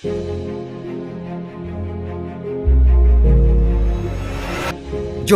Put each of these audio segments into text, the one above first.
جو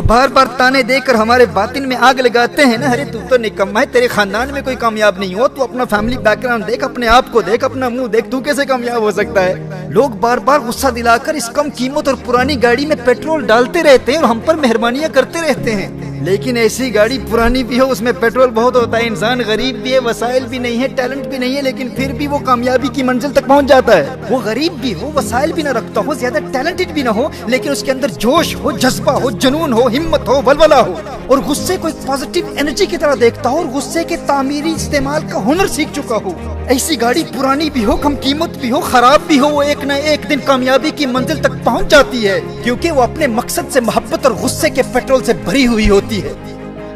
بار بار ताने देकर हमारे बातिन में आग लगाते हैं ना, अरे तू तो निकम्मा है, तेरे खानदान में कोई कामयाब नहीं हो, तू अपना फैमिली बैकग्राउंड देख, अपने आप को देख, अपना मुंह देख, तू कैसे कामयाब हो सकता है। लोग बार बार गुस्सा दिलाकर इस कम कीमत और पुरानी गाड़ी में पेट्रोल डालते रहते हैं और हम पर मेहरबानियां करते रहते हैं, लेकिन ऐसी गाड़ी पुरानी भी हो, उसमें पेट्रोल बहुत होता है, इंसान गरीब भी है, वसाइल भी नहीं है, टैलेंट भी नहीं है, लेकिन फिर भी वो कामयाबी की मंजिल तक पहुंच जाता है। वो गरीब भी हो, वसाइल भी ना रखता हो, ज्यादा टैलेंटेड भी ना हो, लेकिन उसके अंदर जोश हो, जज्बा हो, जुनून हो, हिम्मत हो, वलवला हो, और गुस्से को एक पॉजिटिव एनर्जी की तरह देखता हो और गुस्से के तामीरी इस्तेमाल का हुनर सीख चुका हो। ऐसी गाड़ी पुरानी भी हो, कम कीमत भी हो, खराब भी हो, वो एक न एक दिन कामयाबी की मंजिल तक पहुंच जाती है, क्योंकि वो अपने मकसद से मोहब्बत और गुस्से के पेट्रोल से भरी हुई होती है।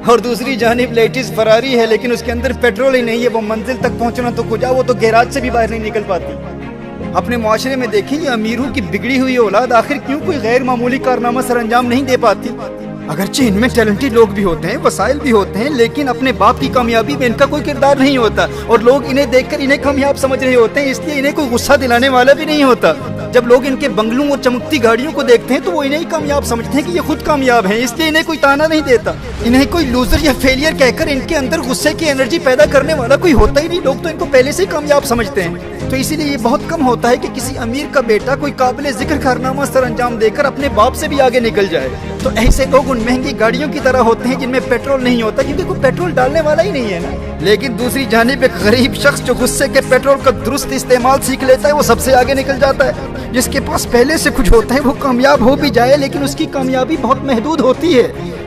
और दूसरी जानिब लेटेस्ट फरारी है, लेकिन उसके अंदर पेट्रोल ही नहीं है, वो मंजिल तक पहुंचना तो कुछ, वो तो गैराज से भी बाहर नहीं निकल पाती। अपने मुआशरे में देखें, ये अमीरों की बिगड़ी हुई औलाद आखिर क्यों कोई गैर मामूली कारनामा सर अंजाम नहीं दे पाती। अगरचे इनमें टैलेंटेड लोग भी होते हैं, वसाइल भी होते हैं, लेकिन अपने बाप की कामयाबी में इनका कोई किरदार नहीं होता, और लोग इन्हें देखकर इन्हें कामयाब समझ रहे होते हैं, इसलिए इन्हें कोई गुस्सा दिलाने वाला भी नहीं होता। जब लोग इनके बंगलों और चमकती गाड़ियों को देखते हैं तो वो इन्हें ही कामयाब समझते हैं कि ये खुद कामयाब हैं, इसलिए इन्हें कोई ताना नहीं देता। इन्हें कोई लूजर या फेलियर कहकर इनके अंदर गुस्से की एनर्जी पैदा करने वाला कोई होता ही नहीं, लोग तो इनको पहले से ही कामयाब समझते हैं। तो इसीलिए ये बहुत कम होता है कि किसी अमीर का बेटा कोई काबिल जिक्र कारनामा सर अंजाम देकर अपने बाप से भी आगे निकल जाए। तो ऐसे लोग उन महंगी गाड़ियों की तरह होते हैं जिनमें पेट्रोल नहीं होता, क्योंकि कोई पेट्रोल डालने वाला ही नहीं है ना। लेकिन दूसरी जानिब एक गरीब शख्स जो गुस्से के पेट्रोल का दुरुस्त इस्तेमाल सीख लेता है, वो सबसे आगे निकल जाता है। जिसके पास पहले से कुछ होता है वो कामयाब हो भी जाए, लेकिन उसकी कामयाबी बहुत महदूद होती है।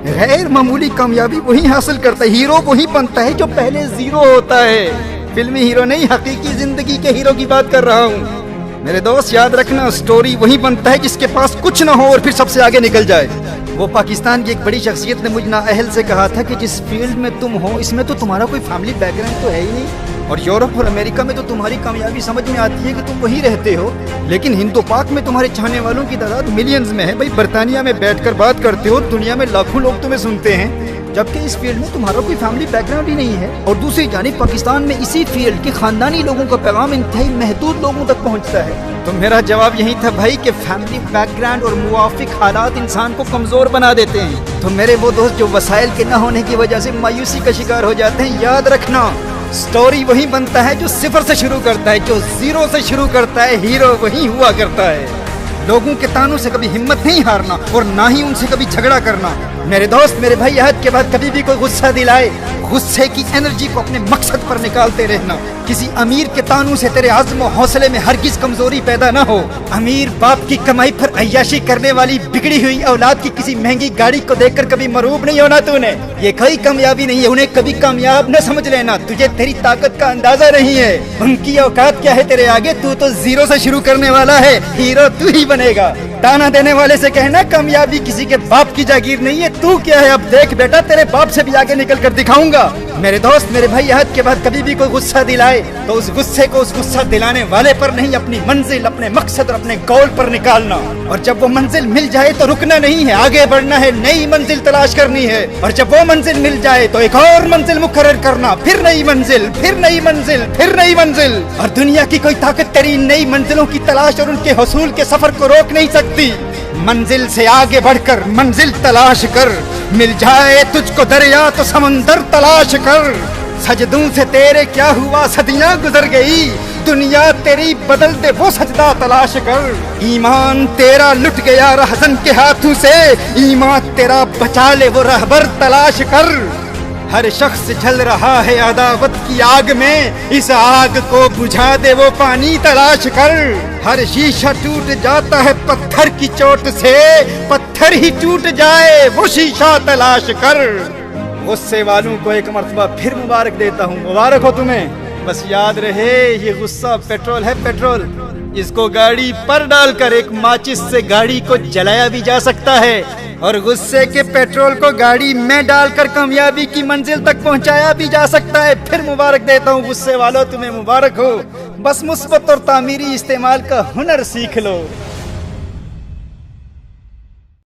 गैर मामूली कामयाबी वही हासिल करता है, हीरो वही बनता है जो पहले जीरो होता है। फिल्मी हीरो नहीं, हकीकी जिंदगी के हीरो की बात कर रहा हूँ। मेरे दोस्त याद रखना, स्टोरी वही बनता है जिसके पास कुछ ना हो और फिर सबसे आगे निकल जाए। वो पाकिस्तान की एक बड़ी शख्सियत ने मुझ नाअहल से कहा था कि जिस फील्ड में तुम हो इसमें तो तुम्हारा कोई फैमिली बैकग्राउंड तो है ही नहीं, और यूरोप और अमेरिका में तो तुम्हारी कामयाबी समझ में आती है कि तुम वहीं रहते हो, लेकिन हिंदो पाक में तुम्हारे चाहने वालों की तादाद मिलियंस में है। भाई बरतानिया में बैठकर बात करते हो, दुनिया में लाखों लोग तुम्हें सुनते हैं, जबकि इस फील्ड में तुम्हारा कोई फैमिली बैकग्राउंड ही नहीं है। और दूसरी जानिब पाकिस्तान में इसी फील्ड के खानदानी लोगों का पैगाम इंतहाई महदूद लोगों तक पहुंचता है। तो मेरा जवाब यही था भाई कि फैमिली बैकग्राउंड और मुवाफिक हालात इंसान को कमजोर बना देते हैं। तो मेरे वो दोस्त जो वसाइल के न होने की वजह से मायूसी का शिकार हो जाते हैं, याद रखना स्टोरी वही बनता है जो सिफर से शुरू करता है, जो जीरो से शुरू करता है, हीरो वही हुआ करता है। लोगों के तानों से कभी हिम्मत नहीं हारना और ना ही उनसे कभी झगड़ा करना। मेरे दोस्त मेरे भाई, आज के बाद कभी भी कोई गुस्सा दिलाए, गुस्से की एनर्जी को अपने मकसद पर निकालते रहना। किसी अमीर के तानों से तेरे आज़्म और हौसले में हरगिज कमजोरी पैदा ना हो। अमीर बाप की कमाई पर अय्याशी करने वाली बिगड़ी हुई औलाद की किसी महंगी गाड़ी को देखकर कभी मरूब नहीं होना तूने। ये कोई कामयाबी नहीं है, उन्हें कभी कामयाब न समझ लेना, तुझे तेरी ताकत का अंदाजा नहीं है। उनकी औकात क्या है तेरे आगे, तू तो जीरो से शुरू करने वाला है, हीरो तू ही बनेगा। ताना देने वाले से कहना कामयाबी किसी के बाप की जागीर नहीं है, तू क्या है अब देख बेटा, तेरे बाप से भी आगे निकल कर दिखाऊंगा। मेरे दोस्त मेरे भाई, आज के बाद कभी भी कोई गुस्सा दिलाए तो उस गुस्से को उस गुस्सा दिलाने वाले पर नहीं, अपनी मंजिल, अपने मकसद और अपने गोल पर निकालना। और जब वो मंजिल मिल जाए तो रुकना नहीं है, आगे बढ़ना है, नई मंजिल तलाश करनी है। और जब वो मंजिल मिल जाए तो एक और मंजिल मुकर्रर करना, फिर नई मंजिल, फिर नई मंजिल, फिर नई मंजिल। और दुनिया की कोई ताकत तेरी नई मंजिलों की तलाश और उनके हसूल के सफर को रोक नहीं सकती। मंजिल से आगे बढ़कर मंजिल तलाश कर, मिल जाए तुझको दरिया तो समंदर तलाश कर। सजदों से तेरे क्या हुआ, सदियां गुजर गई, दुनिया तेरी बदल दे वो सजदा तलाश कर। ईमान तेरा लुट गया रहज़न के हाथों से, ईमान तेरा बचा ले वो रहबर तलाश कर। हर शख्स जल रहा है अदावत की आग में, इस आग को बुझा दे वो पानी तलाश कर। हर शीशा टूट जाता है पत्थर की चोट से, पत्थर ही टूट जाए वो शीशा तलाश कर। गुस्से वालों को एक मर्तबा फिर मुबारक देता हूँ, मुबारक हो तुम्हें। बस याद रहे ये गुस्सा पेट्रोल है, पेट्रोल। इसको गाड़ी पर डालकर एक माचिस से गाड़ी को जलाया भी जा सकता है, और गुस्से के पेट्रोल को गाड़ी में डालकर कामयाबी की मंजिल तक पहुंचाया भी जा सकता है। फिर मुबारक देता हूँ गुस्से वालों, तुम्हें मुबारक हो। बस मुस्बत और तामीरी इस्तेमाल का हुनर सीख लो।